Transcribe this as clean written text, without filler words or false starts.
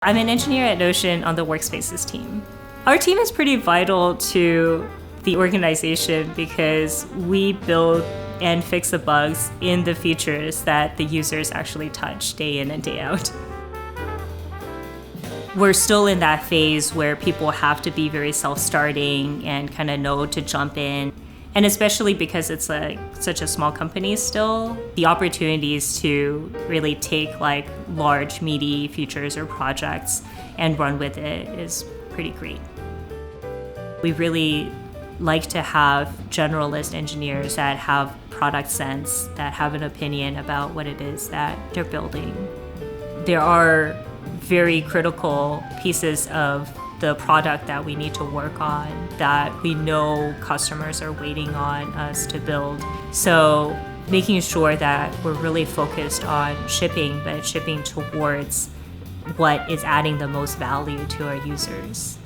I'm an engineer at Notion on the Workspaces team. Our team is pretty vital to the organization because we build and fix the bugs in the features that the users actually touch day in and day out. We're still in that phase where people have to be very self-starting and kind of know to jump in. And especially because it's such a small company still, the opportunities to really take large, meaty features or projects and run with it is pretty great. We really like to have generalist engineers that have product sense, that have an opinion about what it is that they're building. There are very critical pieces of the product that we need to work on that we know customers are waiting on us to build. So making sure that we're really focused on shipping, but shipping towards what is adding the most value to our users.